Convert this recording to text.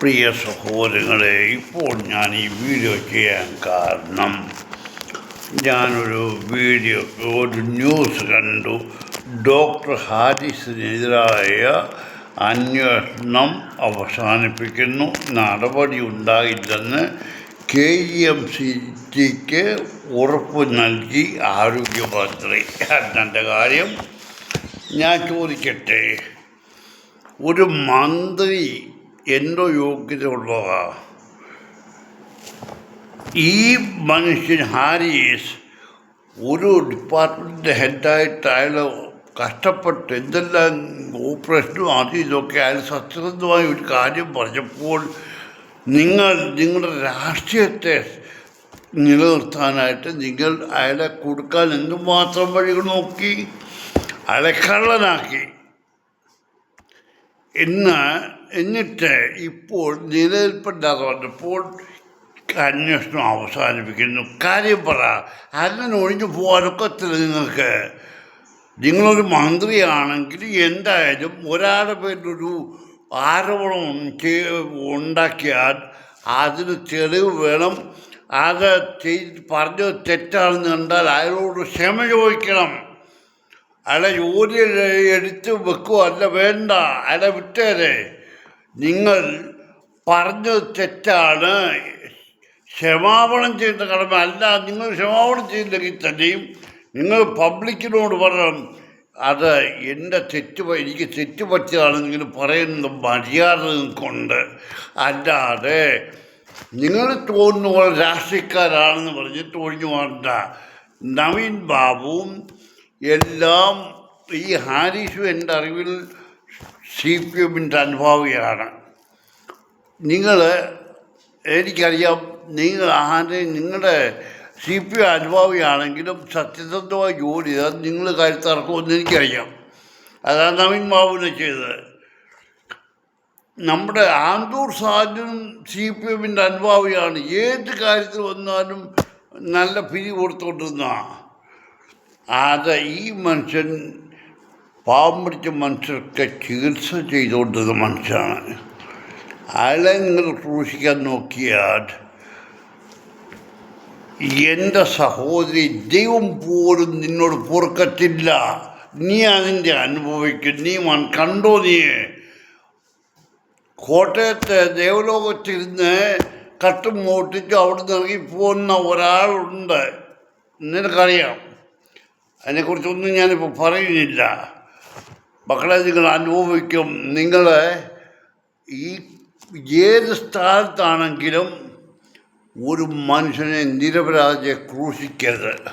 പ്രിയ സഹോദരങ്ങളെ, ഇപ്പോൾ ഞാൻ ഈ വീഡിയോ ചെയ്യാൻ കാരണം ഒരു ന്യൂസ് കണ്ടു. ഡോക്ടർ ഹാരിസിനെതിരായ അന്വേഷണം അവസാനിപ്പിക്കുന്നു, നടപടി ഉണ്ടായില്ലെന്ന് KEMCക്ക് ഉറപ്പ് നൽകി ആരോഗ്യമന്ത്രി. അതിൻ്റെ കാര്യം ഞാൻ ചോദിക്കട്ടെ, ഒരു മന്ത്രി എന്തോ യോഗ്യത ഉള്ളതാ? ഈ മനുഷ്യൻ ഹാരിസ് ഒരു ഡിപ്പാർട്ട്മെൻറ്റിൻ്റെ ഹെഡായിട്ട് അയാൾ കഷ്ടപ്പെട്ട് എന്തെല്ലാം ഓപ്പറേഷനും അതും ഇതൊക്കെ അയാൾ സത്യസന്ധമായ ഒരു കാര്യം പറഞ്ഞപ്പോൾ നിങ്ങളുടെ രാഷ്ട്രീയത്തെ നിലനിർത്താനായിട്ട് നിങ്ങൾ അയാളെ കൊടുക്കാൻ എന്തുമാത്രം വഴികൾ നോക്കി, അയാളെ കള്ളനാക്കി. എന്നിട്ട് ഇപ്പോൾ നിലനിൽപ്പില്ലാതെ വന്നപ്പോൾ അന്വേഷണം അവസാനിപ്പിക്കുന്നു. കാര്യം പറ, അങ്ങനെ ഒഴിഞ്ഞു പോകാനൊക്കത്തില്ല നിങ്ങൾക്ക്. നിങ്ങളൊരു മന്ത്രിയാണെങ്കിൽ എന്തായാലും ഒരാളുടെ പേരിലൊരു ആരോപണം ഉണ്ടാക്കിയാൽ അതിന് തെളിവ് വേണം. അത് പറഞ്ഞത് തെറ്റാണെന്ന് കണ്ടാൽ അയാളോട് ക്ഷമ ചോദിക്കണം. അയാളെ ജോലി എടുത്ത് വെക്കുക അല്ല, വേണ്ട, അയാളെ വിട്ടേരെ. നിങ്ങൾ പറഞ്ഞത് തെറ്റാണ്, ക്ഷമാപണം ചെയ്യേണ്ട കടമ അല്ല. നിങ്ങൾ ക്ഷമാപണം ചെയ്തില്ലെങ്കിൽ തന്നെയും നിങ്ങൾ പബ്ലിക്കിനോട് പറയണം, അത് എൻ്റെ എനിക്ക് തെറ്റ് പറ്റിയതാണെന്നെങ്കിലും പറയുന്ന മര്യാദ നിങ്ങൾക്കുണ്ട്. അല്ലാതെ നിങ്ങൾ തോന്നുന്ന പോലെ രാഷ്ട്രീയക്കാരാണെന്ന് പറഞ്ഞിട്ട് ഒഴിഞ്ഞു പോകണ്ട. നവീൻ ബാബുവും എല്ലാം ഈ ഹാരിസും എൻ്റെ അറിവിൽ CPMൻ്റെ അനുഭാവിയാണ്. എനിക്കറിയാം, നിങ്ങളുടെ CPM അനുഭാവിയാണെങ്കിലും സത്യസന്ധമായ ജോലി ചെയ്താൽ നിങ്ങൾ കാര്യത്തിറക്കുമെന്ന് എനിക്കറിയാം. അതാണ് നവീൻ ബാബുവിനെ ചെയ്തത്. നമ്മുടെ ആന്തൂർ സാജനും CPMൻ്റെ അനുഭാവിയാണ്. ഏത് കാര്യത്തിൽ വന്നാലും നല്ല പിരി കൊടുത്തുകൊണ്ടിരുന്നതാണ്. അത് ഈ മനുഷ്യൻ പാവം പിടിച്ച മനുഷ്യർക്ക് ചികിത്സ ചെയ്തുകൊണ്ടിരുന്ന മനുഷ്യനാണ്. അയാളെ നിങ്ങൾ ക്രൂശിക്കാൻ നോക്കിയാൽ എൻ്റെ സഹോദരി, ദൈവം പോലും നിന്നോട് പൊറുക്കത്തില്ല. നീ അതിൻ്റെ അനുഭവിക്കും. കണ്ടോ? കോട്ടയത്ത് ദേവലോകത്തിരുന്ന് കട്ടും മോട്ടിച്ച് അവിടെ നിന്ന് ഇറങ്ങിപ്പോകുന്ന ഒരാളുണ്ട്, നിനക്കറിയാം. അതിനെക്കുറിച്ചൊന്നും ഞാനിപ്പോൾ പറയുന്നില്ല. മക്കളെ, നിങ്ങൾ അനുഭവിക്കും. നിങ്ങൾ ഏത് സ്ഥാനത്താണെങ്കിലും ഒരു മനുഷ്യനെ നിരപരാധിയെ ക്രൂശിക്കരുത്.